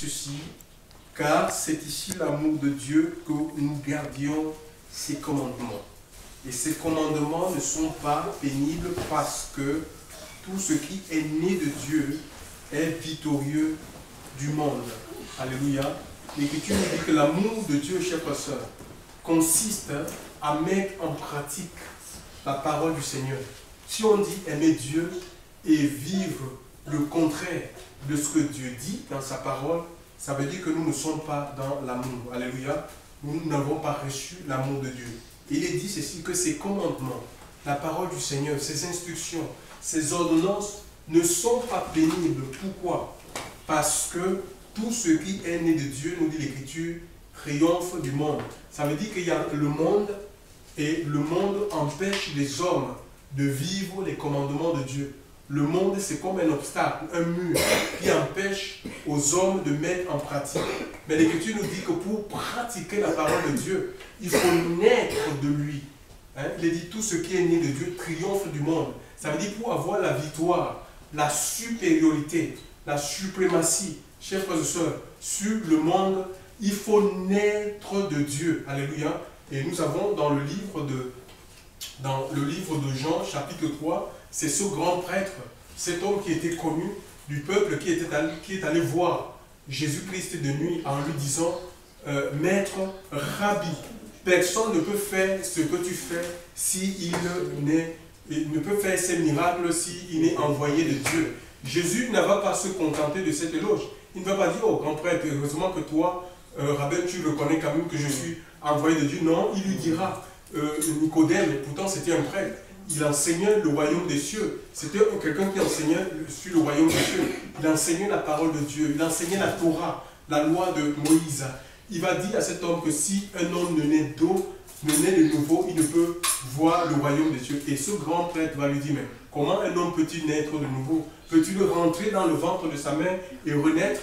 ceci, car c'est ici l'amour de Dieu que nous gardions ses commandements. Et ces commandements ne sont pas pénibles parce que tout ce qui est né de Dieu est victorieux du monde. Alléluia. L'Écriture nous dit que l'amour de Dieu, chers frères et sœurs, consiste à mettre en pratique la parole du Seigneur. Si on dit aimer Dieu et vivre le contraire de ce que Dieu dit dans sa parole, ça veut dire que nous ne sommes pas dans l'amour. Alléluia. Nous n'avons pas reçu l'amour de Dieu. Et il est dit ceci, que ces commandements, la parole du Seigneur, ses instructions, ses ordonnances ne sont pas pénibles. Pourquoi? Parce que tout ce qui est né de Dieu, nous dit l'Écriture, triomphe du monde. Ça veut dire qu'il y a le monde et le monde empêche les hommes de vivre les commandements de Dieu. Le monde, c'est comme un obstacle, un mur qui empêche aux hommes de mettre en pratique. Mais l'Écriture nous dit que pour pratiquer la parole de Dieu, il faut naître de lui. Il est dit tout ce qui est né de Dieu triomphe du monde. Ça veut dire pour avoir la victoire, la supériorité, la suprématie, chers frères et sœurs, sur le monde, il faut naître de Dieu. Alléluia. Et nous avons dans le livre de Jean, chapitre 3, c'est ce grand prêtre, cet homme qui était connu du peuple, qui est allé voir Jésus-Christ de nuit en lui disant Maître, Rabbi, personne ne peut faire ce que tu fais s'il ne peut faire ces miracles s'il n'est envoyé de Dieu. Jésus ne va pas se contenter de cet éloge. Il ne va pas dire, oh grand prêtre, heureusement que toi, Rabbin, tu reconnais quand même que je suis envoyé de Dieu. Non, il lui dira, Nicodème, pourtant c'était un prêtre, il enseignait le royaume des cieux. C'était quelqu'un qui enseignait sur le royaume des cieux. Il enseignait la parole de Dieu, il enseignait la Torah, la loi de Moïse. Il va dire à cet homme que si un homme ne naît d'eau, ne naît de nouveau, il ne peut voir le royaume des cieux. Et ce grand prêtre va lui dire, mais comment un homme peut-il naître de nouveau? Peut-il rentrer dans le ventre de sa mère et renaître?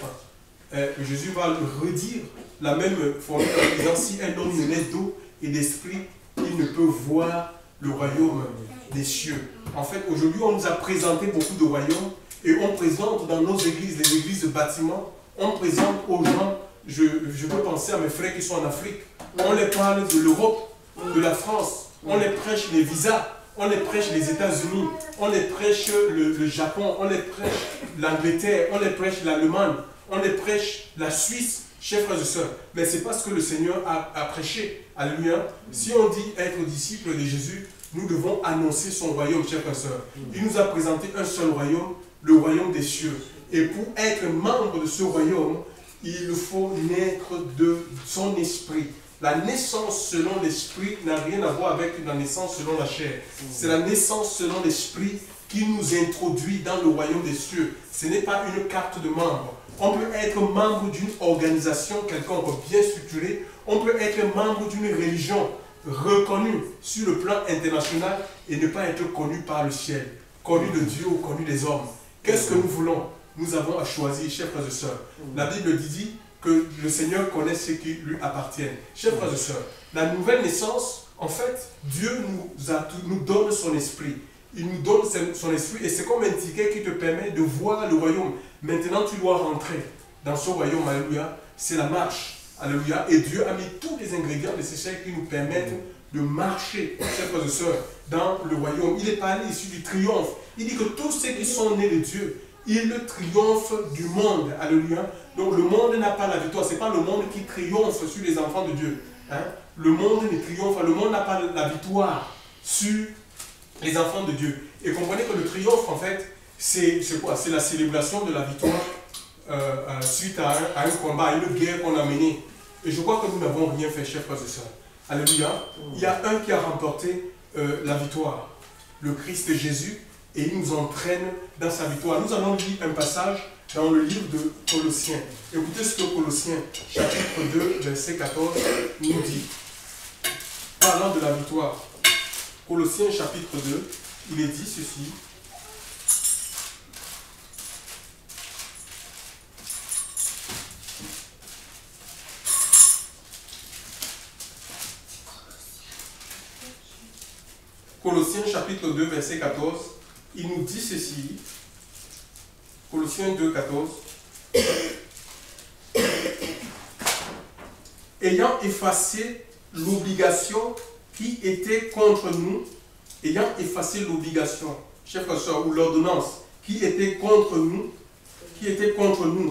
Jésus va redire la même formule en disant, si un homme ne naît d'eau et d'esprit, il ne peut voir le royaume des cieux. En fait, aujourd'hui, on nous a présenté beaucoup de royaumes et on présente dans nos églises, les églises de bâtiments, on présente aux gens, je peux penser à mes frères qui sont en Afrique, on les parle de l'Europe, de la France, on les prêche les visas, on les prêche les États-Unis, on les prêche le Japon, on les prêche l'Angleterre, on les prêche l'Allemagne, on les prêche la Suisse, chers frères et sœurs. Mais c'est pas ce que le Seigneur a prêché. Alléluia. Si on dit être disciple de Jésus, nous devons annoncer son royaume, chers frères et sœurs. Il nous a présenté un seul royaume, le royaume des cieux. Et pour être membre de ce royaume, il faut naître de son esprit. La naissance selon l'esprit n'a rien à voir avec la naissance selon la chair. C'est la naissance selon l'esprit qui nous introduit dans le royaume des cieux. Ce n'est pas une carte de membre. On peut être membre d'une organisation quelconque bien structurée. On peut être membre d'une religion reconnue sur le plan international et ne pas être connu par le ciel, connu de Dieu ou connu des hommes. Qu'est-ce que nous voulons? Nous avons à choisir, chers frères et sœurs. La Bible dit que le Seigneur connaît ce qui lui appartiennent. Chers frères et sœurs, la nouvelle naissance, en fait, Dieu nous donne son esprit. Il nous donne son esprit et c'est comme un ticket qui te permet de voir le royaume. Maintenant, tu dois rentrer dans ce royaume. Alléluia. C'est la marche. Alléluia. Et Dieu a mis tous les ingrédients nécessaires qui nous permettent de marcher, chers frères et sœurs, dans le royaume. Il est parlé ici du triomphe. Il dit que tous ceux qui sont nés de Dieu, ils triomphent du monde. Alléluia. Donc le monde n'a pas la victoire. Ce n'est pas le monde qui triomphe sur les enfants de Dieu. Le monde ne triomphe pas. Le monde n'a pas la victoire sur les enfants de Dieu. Et comprenez que le triomphe, en fait, c'est quoi? C'est la célébration de la victoire suite à un combat, à une guerre qu'on a menée. Et je crois que nous n'avons rien fait, chers frères et sœurs. Alléluia. Il y a un qui a remporté la victoire, le Christ Jésus, et il nous entraîne dans sa victoire. Nous allons lire un passage dans le livre de Colossiens. Écoutez ce que Colossiens, chapitre 2, verset 14, nous dit. Parlant de la victoire. Colossiens, chapitre 2, il est dit ceci. Colossiens chapitre 2, verset 14, il nous dit ceci. Colossiens 2, 14. ayant effacé l'obligation qui était contre nous, ayant effacé l'obligation, chers frères et sœurs, ou l'ordonnance qui était contre nous,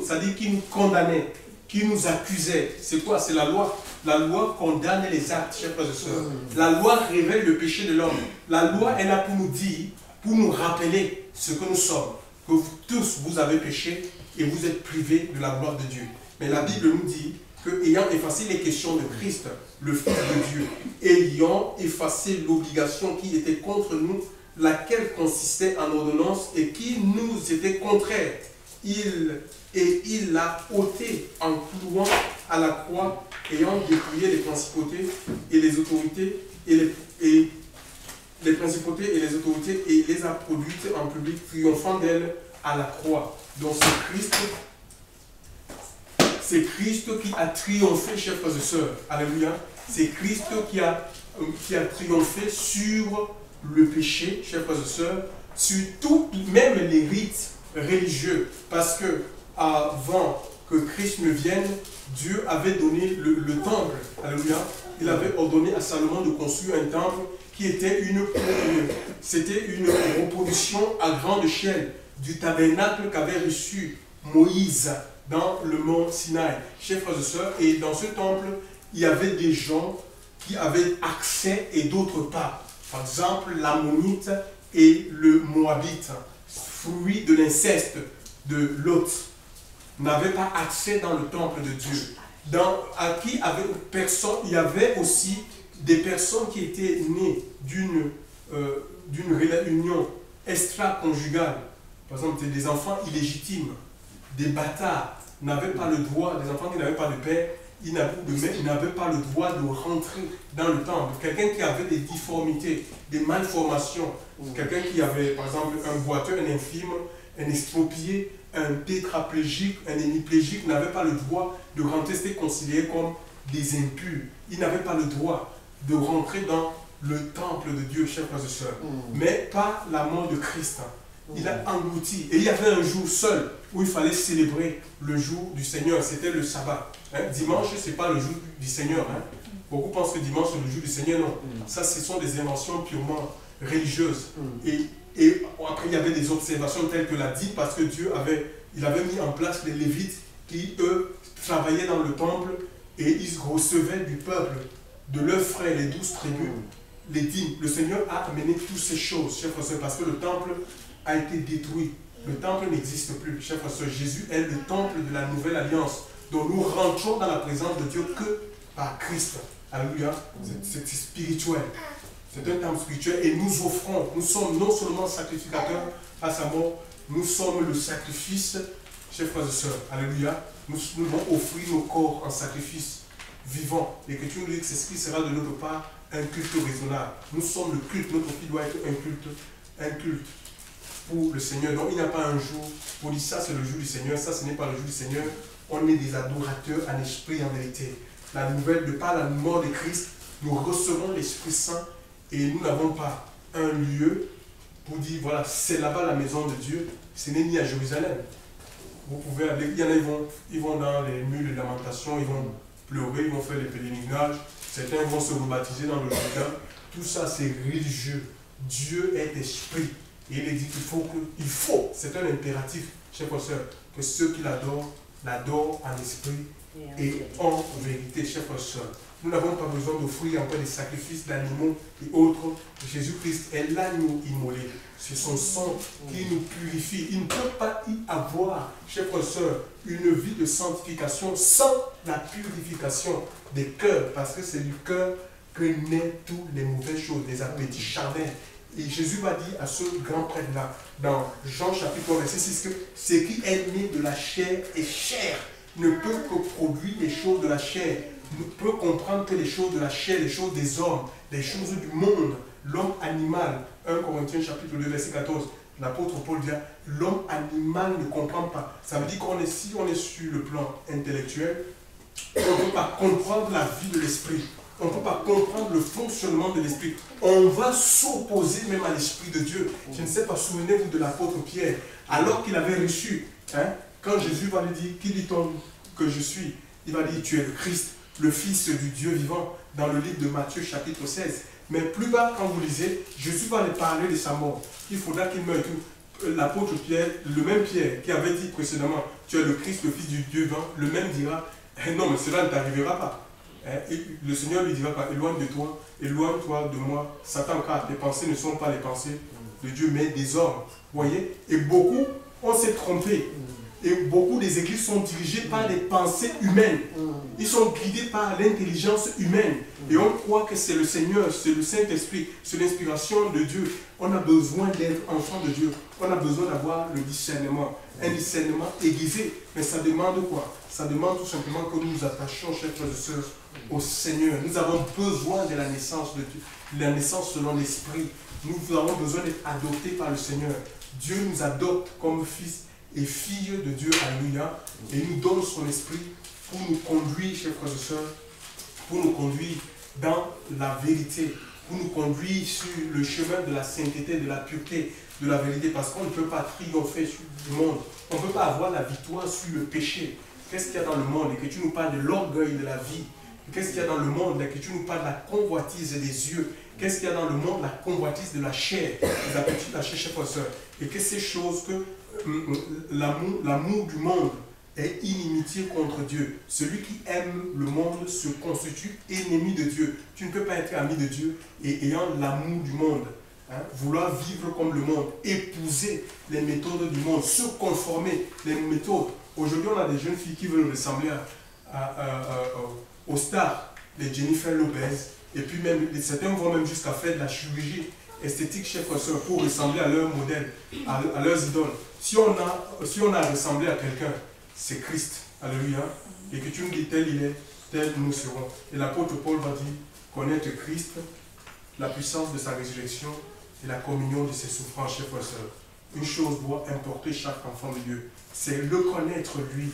c'est-à-dire qui nous condamnait, qui nous accusait. C'est quoi? C'est la loi. La loi condamne les actes, chers frères et sœurs. La loi révèle le péché de l'homme. La loi est là pour nous dire, pour nous rappeler ce que nous sommes, que vous tous, vous avez péché et vous êtes privés de la gloire de Dieu. Mais la Bible nous dit que, ayant effacé les questions de Christ, le Fils de Dieu, ayant effacé l'obligation qui était contre nous, laquelle consistait en ordonnance et qui nous était contraire, il l'a ôté en clouant à la croix, ayant dépouillé les principautés et les autorités et les a produites en public, triomphant d'elles à la croix. Donc c'est Christ qui a triomphé, chers frères et sœurs. Alléluia. C'est Christ qui a triomphé sur le péché, chers frères et sœurs, sur tout, même les rites religieux. Parce que avant que Christ ne vienne, Dieu avait donné le temple. Alléluia. Il avait ordonné à Salomon de construire un temple qui était c'était une reproduction à grande échelle du tabernacle qu'avait reçu Moïse dans le mont Sinaï. Chers frères et sœurs, et dans ce temple, il y avait des gens qui avaient accès et d'autres pas. Par exemple, l'Ammonite et le Moabite, fruit de l'inceste de Lot, n'avaient pas accès dans le temple de Dieu. Il y avait aussi des personnes qui étaient nées d'une union extra-conjugale. Par exemple, des enfants illégitimes, des bâtards n'avaient pas le droit, des enfants qui n'avaient pas de père, ils n'avaient pas le droit de rentrer dans le temple. Quelqu'un qui avait des difformités, des malformations, quelqu'un qui avait, par exemple, un boiteux, un infirme, un exproprié, un tétraplégique, un hémiplégique, n'avait pas le droit de rentrer, c'était considéré comme des impurs. Ils n'avaient pas le droit de rentrer dans le temple de Dieu, chers frères et sœurs. Mais par la mort de Christ, il a englouti. Et il y avait un jour seul où il fallait célébrer le jour du Seigneur. C'était le sabbat. Dimanche, ce n'est pas le jour du Seigneur. Beaucoup pensent que dimanche, c'est le jour du Seigneur. Non. Ça, ce sont des inventions purement religieuses. Et après, il y avait des observations telles que l'a dit, parce que Dieu avait mis en place les Lévites qui, eux, travaillaient dans le temple et ils recevaient du peuple, de leurs frères, les 12 tribus, les dîmes. Le Seigneur a amené toutes ces choses, chers frères, parce que le temple a été détruit. Le temple n'existe plus. Chers frères, Jésus est le temple de la nouvelle alliance, dont nous rentrons dans la présence de Dieu que par Christ. Alléluia. C'est spirituel. C'est un temple spirituel et nous offrons, nous sommes non seulement sacrificateurs à sa mort, nous sommes le sacrifice, chers frères et sœurs. Alléluia. Nous devons offrir nos corps en sacrifice vivant. L'Écriture nous dit que c'est ce qui sera de notre part un culte raisonnable. Nous sommes le culte, notre vie doit être un culte pour le Seigneur. Donc il n'y a pas un jour pour dire ça c'est le jour du Seigneur, ça ce n'est pas le jour du Seigneur. On est des adorateurs en esprit et en vérité. La nouvelle, de par la mort de Christ, nous recevons l'Esprit Saint et nous n'avons pas un lieu pour dire voilà c'est là-bas la maison de Dieu. Ce n'est ni à Jérusalem. Vous pouvez aller, il y en a ils vont dans les murs de lamentation, ils vont pleurer, ils vont faire des pèlerinages, certains vont se rebaptiser dans le Jourdain. Tout ça c'est religieux. Dieu est esprit. Et il dit qu'il faut, c'est un impératif, chers frères et sœurs, que ceux qui l'adorent en esprit et en vérité, chers frères et sœurs. Nous n'avons pas besoin d'offrir encore des sacrifices d'animaux et autres. Jésus-Christ est l'agneau immolé. C'est son sang qui nous purifie. Il ne peut pas y avoir, chers frères et sœurs, une vie de sanctification sans la purification des cœurs. Parce que c'est du cœur que naissent toutes les mauvaises choses, les appétits charnels. Et Jésus va dire à ce grand prêtre-là, dans Jean chapitre 1, verset 6, que ce qui est né de la chair est chair, ne peut que produire les choses de la chair, ne peut comprendre que les choses de la chair, les choses des hommes, les choses du monde, l'homme animal. 1 Corinthiens chapitre 2, verset 14, l'apôtre Paul dit, l'homme animal ne comprend pas. Ça veut dire si on est sur le plan intellectuel, on ne peut pas comprendre la vie de l'esprit. On ne peut pas comprendre le fonctionnement de l'esprit. On va s'opposer même à l'esprit de Dieu. Je ne sais pas, souvenez-vous de l'apôtre Pierre, alors qu'il avait reçu, quand Jésus va lui dire, qui dit-on que je suis? Il va dire, tu es le Christ. le Fils du Dieu vivant, dans le livre de Matthieu chapitre 16. Mais plus bas, quand vous lisez, Jésus va aller parler de sa mort. Il faudra qu'il meure. L'apôtre Pierre, le même Pierre qui avait dit précédemment, tu es le Christ, le Fils du Dieu vivant, le même dira, non, mais cela ne t'arrivera pas. Et le Seigneur lui dira pas, éloigne-toi de moi, Satan, car tes pensées ne sont pas les pensées de Dieu, mais des hommes. Vous voyez? Et beaucoup, on s'est trompé. Et beaucoup des églises sont dirigées par des pensées humaines. Ils sont guidés par l'intelligence humaine. Et on croit que c'est le Seigneur, c'est le Saint-Esprit, c'est l'inspiration de Dieu. On a besoin d'être enfant de Dieu. On a besoin d'avoir le discernement. Un discernement aiguisé. Mais ça demande quoi? Ça demande tout simplement que nous nous attachions, chers frères et sœurs, au Seigneur. Nous avons besoin de la naissance de Dieu. La naissance selon l'Esprit. Nous avons besoin d'être adoptés par le Seigneur. Dieu nous adopte comme fils et filles de Dieu, alléluia, et nous donne son esprit pour nous conduire, chers frères et sœurs, pour nous conduire dans la vérité, pour nous conduire sur le chemin de la sainteté, de la pureté, de la vérité, parce qu'on ne peut pas triompher sur le monde, on ne peut pas avoir la victoire sur le péché. Qu'est-ce qu'il y a dans le monde? Et que tu nous parles de l'orgueil de la vie. Qu'est-ce qu'il y a dans le monde? Et que tu nous parles de la convoitise des yeux. Qu'est-ce qu'il y a dans le monde? La convoitise de la chair, les appétits de la chair, chers frères et sœurs. Et que ces choses que l'amour du monde est inimitié contre Dieu. Celui qui aime le monde se constitue ennemi de Dieu. Tu ne peux pas être ami de Dieu et ayant l'amour du monde. Vouloir vivre comme le monde, épouser les méthodes du monde, se conformer les méthodes. Aujourd'hui, on a des jeunes filles qui veulent ressembler aux stars, les Jennifer Lopez, et puis même, certains vont même jusqu'à faire de la chirurgie esthétique, chers frères et sœurs, pour ressembler à leur modèle, à leurs idoles. Si on a ressemblé à quelqu'un, c'est Christ, alléluia, et que tu nous dis tel il est, tel nous serons. Et l'apôtre Paul va dire, connaître Christ, la puissance de sa résurrection et la communion de ses souffrances, chers frères et sœurs. Une chose doit importer chaque enfant de Dieu, c'est le connaître lui,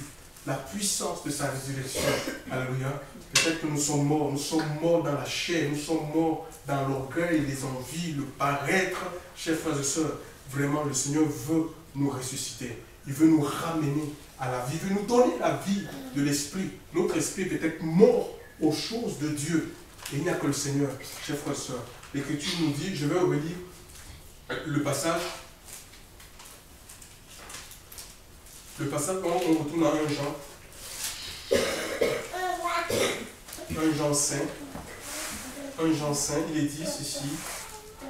la puissance de sa résurrection, alléluia. Peut-être que nous sommes morts dans la chair, nous sommes morts dans l'orgueil, les envies, le paraître, chers frères et sœurs. Vraiment, le Seigneur veut nous ressusciter. Il veut nous ramener à la vie, il veut nous donner la vie de l'esprit. Notre esprit peut être mort aux choses de Dieu. Et il n'y a que le Seigneur, chers frères et sœurs. L'Écriture nous dit, je vais relire le passage. Le passage, on retourne à 1 Jean. 1 Jean 5. 1 Jean 5, il est dit ceci.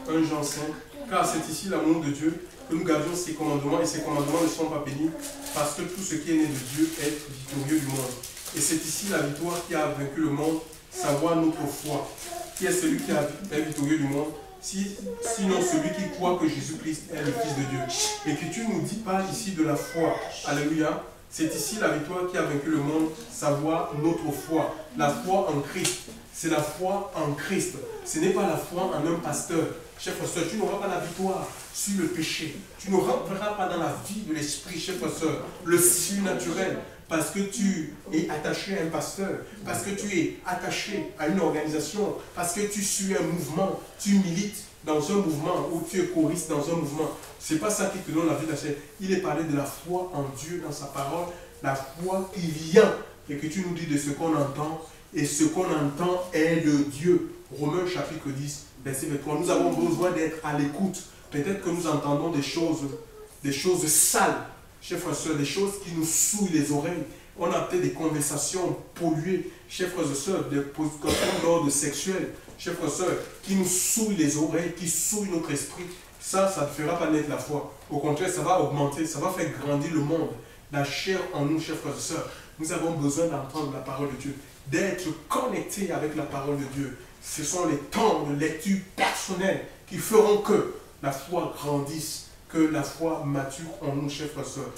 1 Jean 5. Car c'est ici l'amour de Dieu, que nous gardions ses commandements, et ses commandements ne sont pas pénibles, parce que tout ce qui est né de Dieu est victorieux du monde. Et c'est ici la victoire qui a vaincu le monde, savoir notre foi. Qui est celui qui est victorieux du monde? Sinon celui qui croit que Jésus-Christ est le Fils de Dieu. L'Écriture nous dit pas ici de la foi. Alléluia. C'est ici la victoire qui a vaincu le monde, savoir notre foi. La foi en Christ. C'est la foi en Christ. Ce n'est pas la foi en un pasteur. Chers frères et sœurs, tu n'auras pas la victoire sur le péché. Tu ne rentreras pas dans la vie de l'esprit, chers frères et sœurs, le surnaturel. Parce que tu es attaché à un pasteur, parce que tu es attaché à une organisation, parce que tu suis un mouvement, tu milites dans un mouvement ou tu es choriste dans un mouvement. Ce n'est pas ça qui te donne la vie de la chair. Il est parlé de la foi en Dieu, dans sa parole, la foi qui vient et que tu nous dis de ce qu'on entend. Et ce qu'on entend est de Dieu. Romains chapitre 10, verset 23. Nous avons besoin d'être à l'écoute. Peut-être que nous entendons des choses sales. Chers frères et sœurs, des choses qui nous souillent les oreilles. On a peut-être des conversations polluées, chers frères et sœurs, des conversations d'ordre sexuel, chers frères et sœurs, qui nous souillent les oreilles, qui souillent notre esprit. Ça ne fera pas naître la foi. Au contraire, ça va augmenter, ça va faire grandir le monde. La chair en nous, chers frères et sœurs, nous avons besoin d'entendre la parole de Dieu, d'être connectés avec la parole de Dieu. Ce sont les temps de lecture personnelle qui feront que la foi grandisse, que la foi mature en nous, chers frères et sœurs.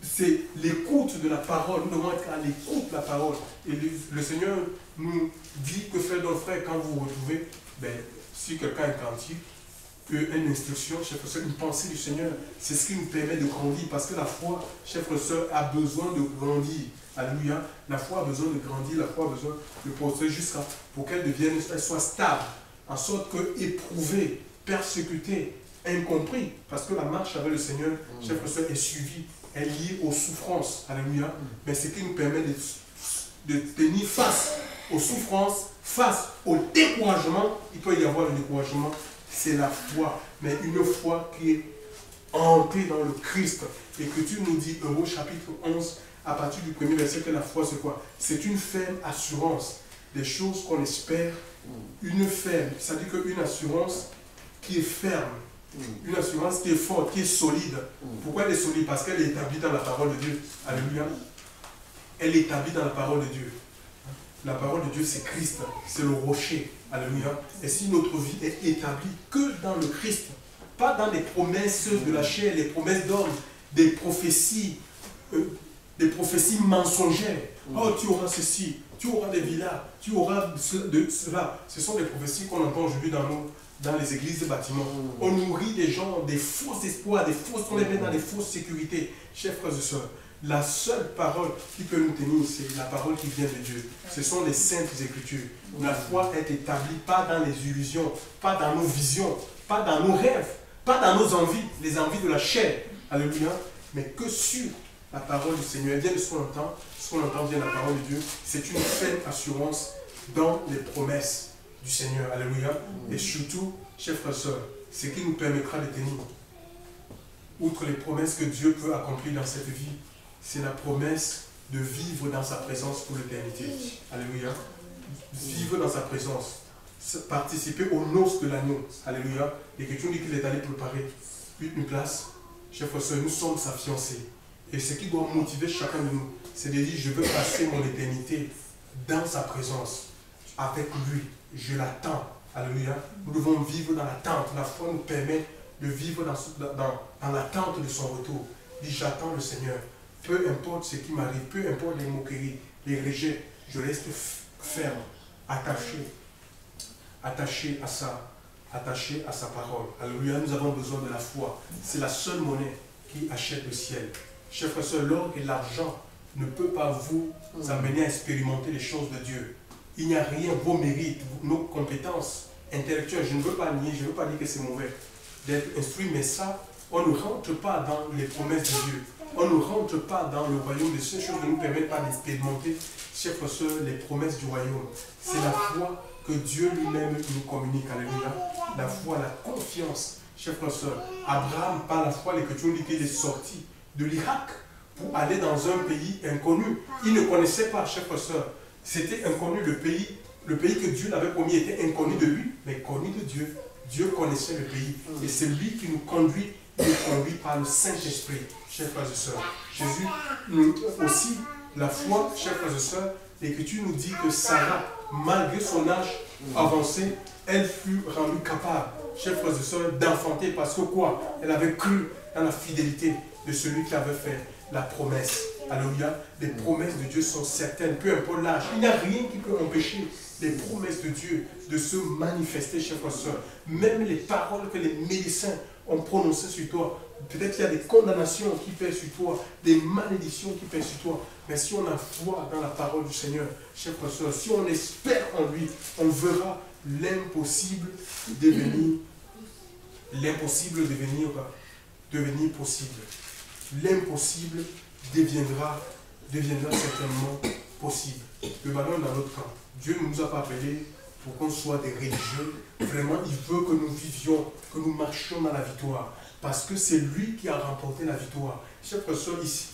C'est l'écoute de la parole. Nous devons être à l'écoute de la parole. Et le Seigneur nous dit que faire nos frères quand vous vous retrouvez, si quelqu'un est quantique, une instruction, chers frères et sœurs, une pensée du Seigneur, c'est ce qui nous permet de grandir. Parce que la foi, chers frères et sœurs, a besoin de grandir. Alléluia. La foi a besoin de grandir, la foi a besoin de prospérer jusqu'à pour qu'elle devienne, elle soit stable, en sorte que éprouvée, persécutée, incompris, parce que la marche avec le Seigneur, chers frères et sœurs, est suivie, est liée aux souffrances. Alléluia. Mais ce qui nous permet de tenir face aux souffrances, face au découragement, il peut y avoir le découragement, c'est la foi. Mais une foi qui est ancrée dans le Christ. Et que tu nous dis, Hébreux chapitre 11, à partir du premier verset, que la foi c'est quoi? C'est une ferme assurance des choses qu'on espère. Une ferme, ça dit qu'une assurance qui est ferme. Une assurance qui est forte, qui est solide. Pourquoi elle est solide? Parce qu'elle est établie dans la parole de Dieu. Alléluia. Elle est établie dans la parole de Dieu. La parole de Dieu, c'est Christ. C'est le rocher. Alléluia. Et si notre vie est établie que dans le Christ, pas dans les promesses de la chair, les promesses d'hommes, des prophéties mensongères. Oh, tu auras ceci, tu auras des villas, tu auras cela. Ce sont des prophéties qu'on entend aujourd'hui dans les églises de bâtiments. On nourrit des gens, des faux espoirs, on les met dans des fausses sécurités. Chers frères et sœurs, la seule parole qui peut nous tenir, c'est la parole qui vient de Dieu. Ce sont les saintes écritures. La foi est établie pas dans les illusions, pas dans nos visions, pas dans nos rêves, pas dans nos envies, les envies de la chair. Alléluia. Mais que sur la parole du Seigneur. Elle vient de ce qu'on entend vient de la parole de Dieu. C'est une ferme assurance dans les promesses du Seigneur. Alléluia. Et surtout, chers frères et sœurs, ce qui nous permettra de tenir, outre les promesses que Dieu peut accomplir dans cette vie, c'est la promesse de vivre dans sa présence pour l'éternité. Alléluia. Vivre dans sa présence. Participer aux noces de l'agneau. Alléluia. L'Écriture dit qu'il est allé préparer une place. Chers frères et sœurs, nous sommes sa fiancée. Et ce qui doit motiver chacun de nous, c'est de dire, je veux passer mon éternité dans sa présence, avec lui. Je l'attends. Alléluia. Nous devons vivre dans l'attente. La foi nous permet de vivre dans l'attente de son retour. Dit, j'attends le Seigneur. Peu importe ce qui m'arrive, peu importe les moqueries, les rejets, je reste ferme, attaché à sa parole. Alléluia, nous avons besoin de la foi. C'est la seule monnaie qui achète le ciel. Chers frères et sœurs, l'or et l'argent ne peuvent pas vous amener à expérimenter les choses de Dieu. Il n'y a rien, vos mérites, nos compétences intellectuelles, je ne veux pas nier, je ne veux pas dire que c'est mauvais d'être instruit, mais ça, on ne rentre pas dans les promesses de Dieu. On ne rentre pas dans le royaume de ces choses qui ne nous permettent pas d'expérimenter, chers frères et sœurs, les promesses du royaume. C'est la foi que Dieu lui-même nous communique. Alléluia. La foi, la confiance. Chers frères et sœurs, Abraham, par la foi, l'Écriture dit qu'il est sorti de l'Irak pour aller dans un pays inconnu. Il ne connaissait pas, chers frères et sœurs. C'était inconnu, le pays que Dieu l'avait promis était inconnu de lui, mais connu de Dieu. Dieu connaissait le pays. Et c'est lui qui nous conduit, il nous conduit par le Saint-Esprit, chers frères et sœurs. Jésus, nous aussi, la foi, chers frères et sœurs, l'Écriture nous dit que Sarah, malgré son âge avancé, elle fut rendue capable, chers frères et sœurs, d'enfanter. Parce que quoi? Elle avait cru dans la fidélité de celui qui avait fait la promesse. Alléluia. Les promesses de Dieu sont certaines, peu importe l'âge. Il n'y a rien qui peut empêcher les promesses de Dieu de se manifester, chers frères et sœurs. Même les paroles que les médecins ont prononcées sur toi, peut-être qu'il y a des condamnations qui pèsent sur toi, des malédictions qui pèsent sur toi. Mais si on a foi dans la parole du Seigneur, chers frères et sœurs, si on espère en lui, on verra l'impossible devenir possible. L'impossible deviendra certainement possible. Le ballon est dans notre camp. Dieu ne nous a pas appelés pour qu'on soit des religieux. Vraiment, il veut que nous vivions, que nous marchions dans la victoire. Parce que c'est lui qui a remporté la victoire. Chers frères et sœurs, ici,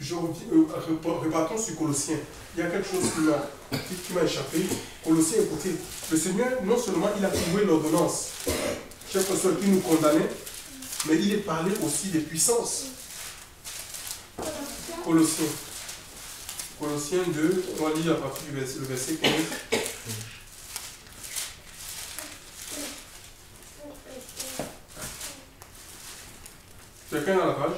repartons sur Colossiens. Il y a quelque chose qui m'a échappé. Colossiens, écoutez, le Seigneur, non seulement il a trouvé l'ordonnance, chers frères et sœurs, qui nous condamnait, mais il est parlé aussi des puissances. Colossiens 2, on va lire à partir du verset 15. Quelqu'un dans la page?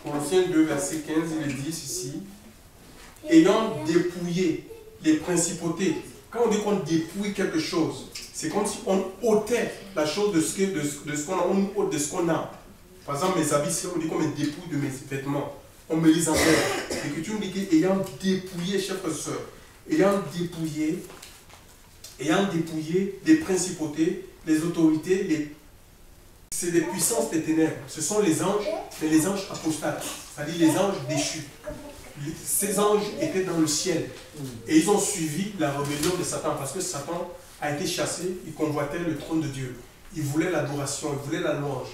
Colossiens 2, verset 15, il est dit ici. Ayant dépouillé les principautés. Quand on dit qu'on dépouille quelque chose, c'est comme si on ôtait la chose de ce qu'on a, on ôte de ce qu'on a. Par exemple, mes habits, on dit qu'on me dépouille de mes vêtements. On me les enlève. L'Écriture nous dit qu'ayant dépouillé, chers frères et sœurs, ayant dépouillé les principautés, les autorités, c'est des puissances des ténèbres. Ce sont les anges, mais les anges apostates, c'est-à-dire les anges déchus. Ces anges étaient dans le ciel et ils ont suivi la rébellion de Satan parce que Satan a été chassé, il convoitait le trône de Dieu. Il voulait l'adoration, il voulait la louange.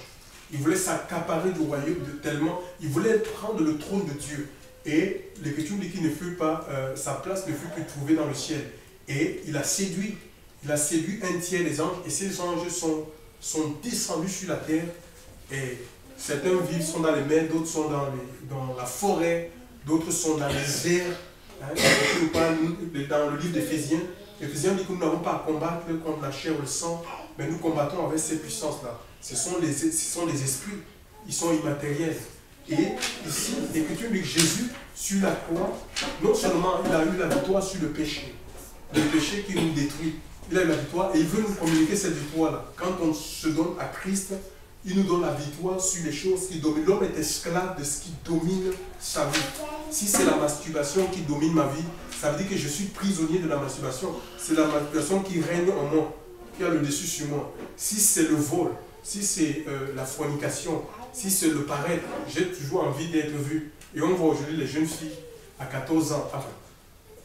Il voulait s'accaparer du royaume tellement, il voulait prendre le trône de Dieu. Et l'Écriture dit qu'il ne fut pas, sa place ne fut plus trouvée dans le ciel. Et il a séduit un tiers des anges et ces anges sont descendus sur la terre. Et certains vivent, sont dans les mers, d'autres sont dans la forêt, d'autres sont dans les airs. Hein. Dans le livre d'Éphésiens, Éphésiens dit que nous n'avons pas à combattre contre la chair ou le sang, mais nous combattons avec ces puissances-là. Ce sont les esprits, ils sont immatériels. Et ici, l'Écriture dit que Jésus, sur la croix, non seulement il a eu la victoire sur le péché qui nous détruit, il a eu la victoire et il veut nous communiquer cette victoire-là. Quand on se donne à Christ, il nous donne la victoire sur les choses qui dominent. L'homme est esclave de ce qui domine sa vie. Si c'est la masturbation qui domine ma vie, ça veut dire que je suis prisonnier de la masturbation. C'est la masturbation qui règne en moi, qui a le dessus sur moi. Si c'est le vol, si c'est la fornication, si c'est le paraître, j'ai toujours envie d'être vu. Et on voit aujourd'hui les jeunes filles à 14 ans,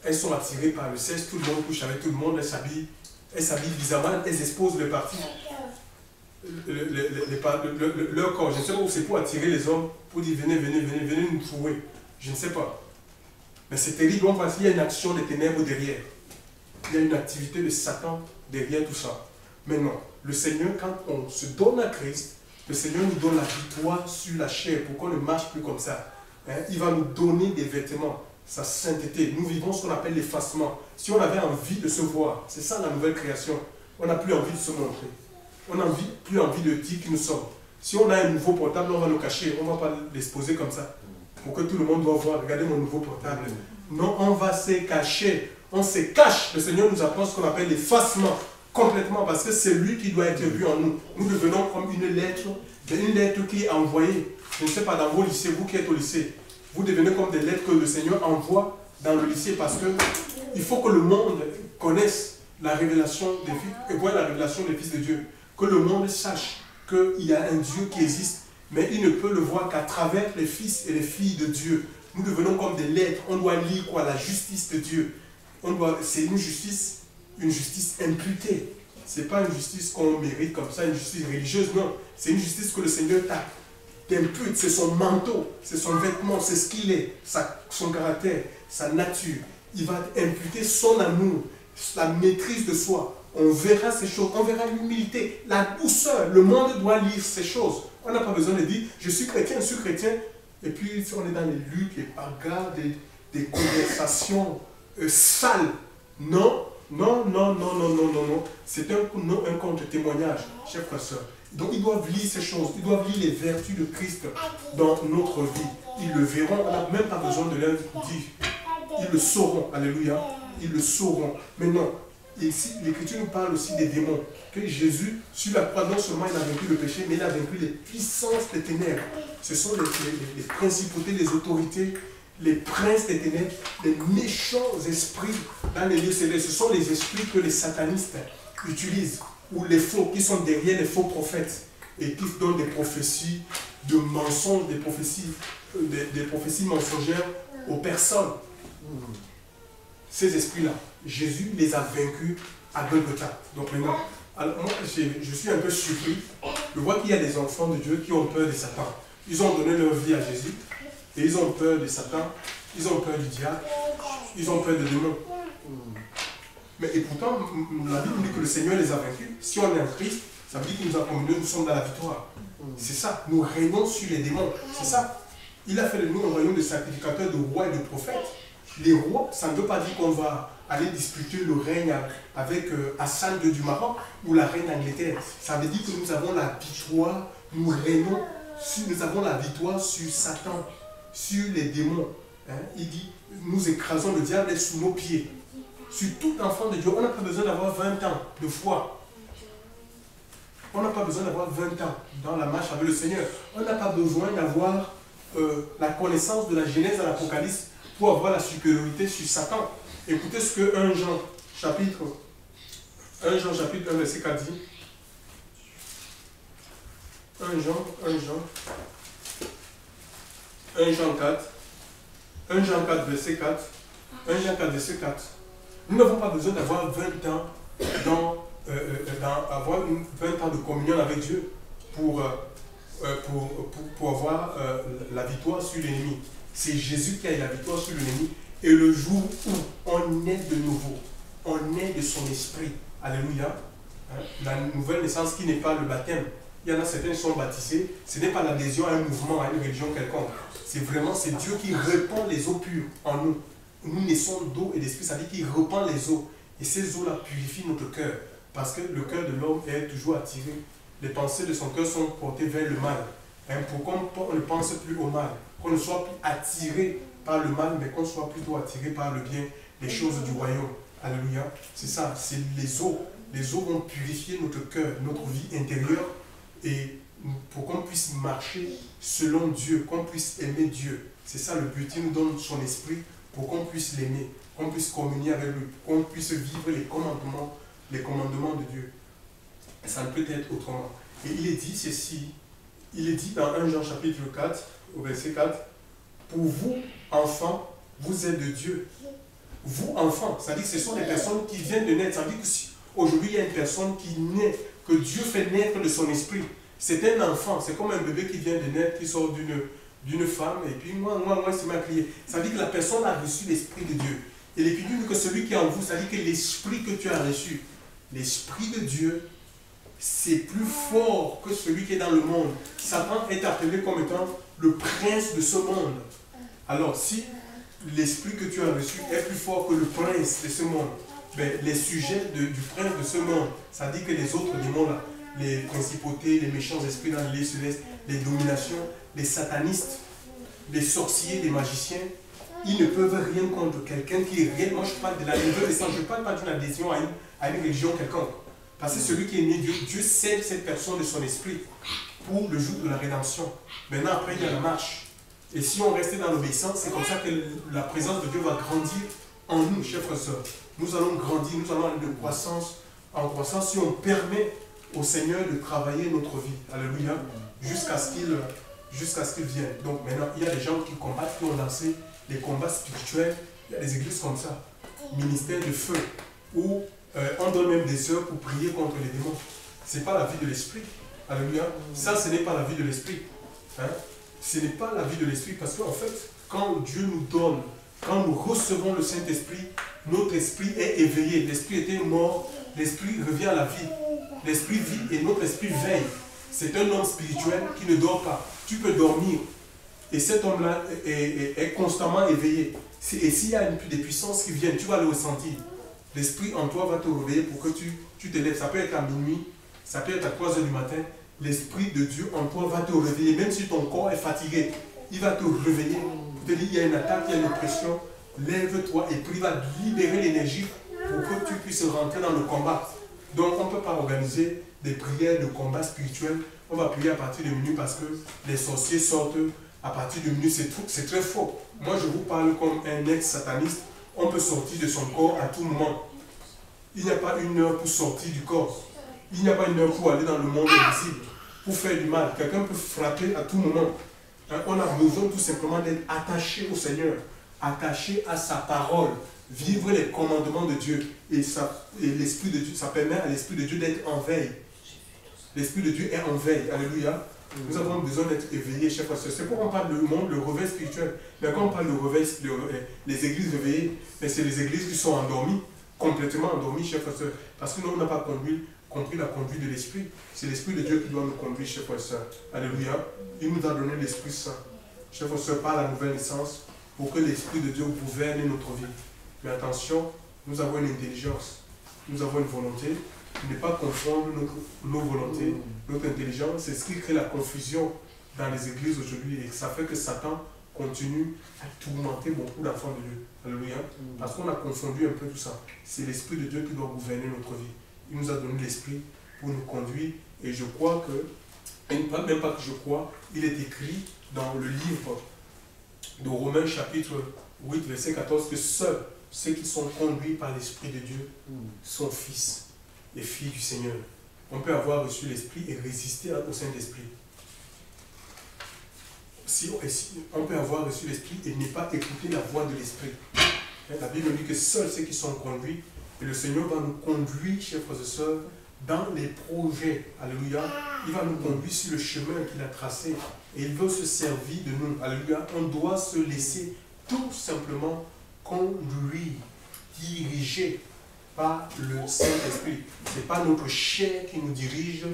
elles sont attirées par le sexe, tout le monde couche avec tout le monde, elles s'habillent bizarrement, elles exposent les parties, leur corps. Je ne sais pas où c'est pour attirer les hommes, pour dire venez nous trouver. Je ne sais pas. Mais c'est terrible, on voit qu'il y a une action des ténèbres derrière. Il y a une activité de Satan derrière tout ça. Mais non, le Seigneur, quand on se donne à Christ, le Seigneur nous donne la victoire sur la chair pour qu'on ne marche plus comme ça. Hein? Il va nous donner des vêtements, sa sainteté. Nous vivons ce qu'on appelle l'effacement. Si on avait envie de se voir, c'est ça la nouvelle création, on n'a plus envie de se montrer. On n'a plus envie de dire qui nous sommes. Si on a un nouveau portable, on va le cacher, on ne va pas l'exposer comme ça. Pour que tout le monde doit voir, regardez mon nouveau portable. Non, on va se cacher. On se cache. Le Seigneur nous apprend ce qu'on appelle l'effacement. Complètement, parce que c'est lui qui doit être vu en nous. Nous devenons comme une lettre qui est envoyée. Je ne sais pas, dans vos lycées, vous qui êtes au lycée, vous devenez comme des lettres que le Seigneur envoie dans le lycée parce que il faut que le monde connaisse la révélation des fils, et voit la révélation des fils de Dieu. Que le monde sache qu'il y a un Dieu qui existe, mais il ne peut le voir qu'à travers les fils et les filles de Dieu. Nous devenons comme des lettres. On doit lire quoi? La justice de Dieu. C'est une justice imputée. Ce n'est pas une justice qu'on mérite comme ça, une justice religieuse, non. C'est une justice que le Seigneur t'impute, c'est son manteau, c'est son vêtement, c'est ce qu'il est, son caractère, sa nature. Il va imputer son amour, la maîtrise de soi. On verra ces choses, on verra l'humilité, la douceur. Le monde doit lire ces choses. On n'a pas besoin de dire, je suis chrétien, et puis si on est dans les luttes, les bagarres, des conversations sales. Non. C'est un contre-témoignage, chers frères et sœurs. Donc ils doivent lire ces choses, ils doivent lire les vertus de Christ dans notre vie. Ils le verront, on n'a même pas besoin de leur dire. Ils le sauront, alléluia, ils le sauront. Mais non, ici l'Écriture nous parle aussi des démons. Que Jésus, sur la croix, non seulement il a vaincu le péché, mais il a vaincu les puissances des ténèbres. Ce sont les principautés, les autorités, les princes des ténèbres, les méchants esprits dans les lieux célestes. Ce sont les esprits que les satanistes utilisent, ou les faux, qui sont derrière les faux prophètes, et qui donnent des prophéties de mensonges, des prophéties mensongères aux personnes. Ces esprits-là, Jésus les a vaincus à Golgotha. Donc maintenant, alors moi, je suis un peu surpris de voir qu'il y a des enfants de Dieu qui ont peur de Satan. Ils ont donné leur vie à Jésus, et ils ont peur de Satan, ils ont peur du diable, ils ont peur des démons. Et pourtant, la Bible dit que le Seigneur les a vaincus. Si on est en Christ, ça veut dire qu'il nous a promené, nous sommes dans la victoire. C'est ça, nous régnons sur les démons. C'est ça. Il a fait de nous un royaume de sacrificateurs, de rois et de prophètes. Les rois, ça ne veut pas dire qu'on va aller disputer le règne avec Hassan II du Maroc ou la reine d'Angleterre. Ça veut dire que nous avons la victoire, nous régnons, nous avons la victoire sur Satan, sur les démons. Hein? Il dit, nous écrasons le diable sous nos pieds. Sur tout enfant de Dieu, on n'a pas besoin d'avoir 20 ans de foi. On n'a pas besoin d'avoir 20 ans dans la marche avec le Seigneur. On n'a pas besoin d'avoir la connaissance de la Genèse à l'Apocalypse pour avoir la supériorité sur Satan. Écoutez ce que 1 Jean chapitre 1 verset 4 dit. 1 Jean 4, verset 4. 1 Jean 4, verset 4. Nous n'avons pas besoin d'avoir 20 ans avoir 20 ans de communion avec Dieu pour avoir la victoire sur l'ennemi. C'est Jésus qui a eu la victoire sur l'ennemi. Et le jour où on est de nouveau, on est de son esprit. Alléluia. La nouvelle naissance qui n'est pas le baptême. Il y en a certains qui sont baptisés. Ce n'est pas l'adhésion à un mouvement, à une religion quelconque. C'est Dieu qui répand les eaux pures en nous. Nous naissons d'eau et d'esprit, ça veut dire qu'il répand les eaux. Et ces eaux-là purifient notre cœur. Parce que le cœur de l'homme est toujours attiré. Les pensées de son cœur sont portées vers le mal. Pour qu'on ne pense plus au mal. Qu'on ne soit plus attiré par le mal, mais qu'on soit plutôt attiré par le bien, les choses du royaume. Alléluia. C'est ça, c'est les eaux. Les eaux vont purifier notre cœur, notre vie intérieure. Et pour qu'on puisse marcher selon Dieu, qu'on puisse aimer Dieu. C'est ça le but. Il nous donne son esprit pour qu'on puisse l'aimer, qu'on puisse communier avec lui, qu'on puisse vivre les commandements de Dieu. Et ça ne peut être autrement. Et il est dit ceci, il est dit dans 1 Jean chapitre 4, au verset 4, pour vous, enfants, vous êtes de Dieu. Vous, enfants, ça dit que ce sont des personnes qui viennent de naître. Ça dit que si aujourd'hui il y a une personne qui naît, que Dieu fait naître de son esprit. C'est un enfant, c'est comme un bébé qui vient de naître, qui sort d'une femme, et puis moi, c'est ma crié. Ça dit que la personne a reçu l'esprit de Dieu. Et l'Écriture dit que celui qui est en vous, ça dit que l'esprit que tu as reçu, l'esprit de Dieu, c'est plus fort que celui qui est dans le monde. Satan est appelé comme étant le prince de ce monde. Alors, si l'esprit que tu as reçu est plus fort que le prince de ce monde, ben, les sujets du prince de ce monde, ça dit que les autres démons-là, les principautés, les méchants esprits dans les célestes, les dominations, les satanistes, les sorciers, les magiciens, ils ne peuvent rien contre quelqu'un qui est réel. Moi, je parle de la nouvelle naissance, je ne parle pas d'une adhésion à une religion quelconque. Parce que celui qui est né Dieu, Dieu scelle cette personne de son esprit pour le jour de la rédemption. Maintenant, après, il y a la marche. Et si on restait dans l'obéissance, c'est comme ça que la présence de Dieu va grandir en nous, chers frères et sœurs. Nous allons grandir, nous allons aller de croissance en croissance si on permet au Seigneur de travailler notre vie. Alléluia. Jusqu'à ce qu'il vienne. Donc maintenant, il y a des gens qui combattent, qui ont lancé des combats spirituels. Il y a des églises comme ça. Ministère de feu. Où on donne même des heures pour prier contre les démons. Ce n'est pas la vie de l'esprit. Alléluia. Ça, ce n'est pas la vie de l'esprit. Hein? Ce n'est pas la vie de l'esprit parce qu'en fait, quand Dieu nous donne, quand nous recevons le Saint-Esprit, notre esprit est éveillé. L'esprit était mort, l'esprit revient à la vie. L'esprit vit et notre esprit veille. C'est un homme spirituel qui ne dort pas. Tu peux dormir. Et cet homme-là est constamment éveillé. Et s'il y a des puissances qui viennent, tu vas le ressentir. L'esprit en toi va te réveiller pour que tu te lèves. Ça peut être à minuit, ça peut être à 3 h du matin. L'Esprit de Dieu en toi va te réveiller. Même si ton corps est fatigué, il va te réveiller. Pour te dire, il y a une attaque, il y a une pression. Lève-toi et puis il va libérer l'énergie pour que tu puisses rentrer dans le combat. Donc on ne peut pas organiser des prières de combat spirituel. On va prier à partir de minuit parce que les sorciers sortent à partir de minuit. C'est très faux. Moi je vous parle comme un ex-sataniste. On peut sortir de son corps à tout moment. Il n'y a pas une heure pour sortir du corps. Il n'y a pas une heure pour aller dans le monde invisible, pour faire du mal. Quelqu'un peut frapper à tout moment. Hein, on a besoin tout simplement d'être attaché au Seigneur, attaché à sa parole, vivre les commandements de Dieu. Et l'Esprit de Dieu, ça permet à l'Esprit de Dieu d'être en veille. L'Esprit de Dieu est en veille. Alléluia. Nous avons besoin d'être éveillés, chers frères et sœurs. C'est pourquoi on parle du monde, le réveil spirituel. Mais quand on parle de réveil, les églises réveillées, c'est les églises qui sont endormies, complètement endormies, chers frères et sœurs. Parce que nous, on n'a pas compris la conduite de l'Esprit. C'est l'Esprit de Dieu qui doit nous conduire, chers frères et sœurs. Alléluia. Il nous a donné l'Esprit Saint, chers frères et sœurs, par la nouvelle naissance, pour que l'Esprit de Dieu gouverne notre vie. Mais attention, nous avons une intelligence, nous avons une volonté. Ne pas confondre nos volontés, notre intelligence. C'est ce qui crée la confusion dans les églises aujourd'hui. Et ça fait que Satan continue à tourmenter beaucoup d'enfants de Dieu. Alléluia. Parce qu'on a confondu un peu tout ça. C'est l'Esprit de Dieu qui doit gouverner notre vie. Il nous a donné l'Esprit pour nous conduire. Et je crois que, et même pas que je crois, il est écrit dans le livre de Romains chapitre 8, verset 14, que seuls ceux qui sont conduits par l'Esprit de Dieu sont fils et filles du Seigneur. On peut avoir reçu l'Esprit et résister au Saint-Esprit. si on peut avoir reçu l'Esprit et ne pas écouter la voix de l'Esprit. La Bible dit que seuls ceux qui sont conduits, et le Seigneur va nous conduire, chers frères et sœurs, dans les projets. Alléluia. Il va nous conduire sur le chemin qu'il a tracé. Et il veut se servir de nous. Alléluia. On doit se laisser tout simplement conduire, diriger par le Saint-Esprit. Ce n'est pas notre chair qui nous dirige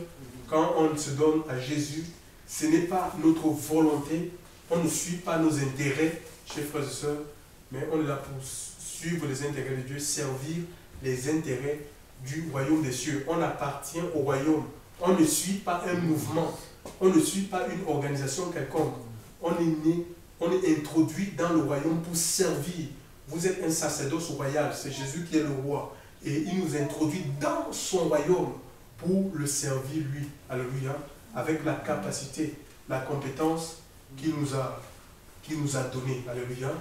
quand on se donne à Jésus. Ce n'est pas notre volonté. On ne suit pas nos intérêts, chers frères et sœurs, mais on est là pour suivre les intérêts de Dieu, servir les intérêts du royaume des cieux. On appartient au royaume. On ne suit pas un mouvement. On ne suit pas une organisation quelconque. On est né, on est introduit dans le royaume pour servir. Vous êtes un sacerdoce royal. C'est Jésus qui est le roi. Et il nous introduit dans son royaume pour le servir lui. Alléluia. Avec la capacité, la compétence qu'il nous a donnée. Alléluia.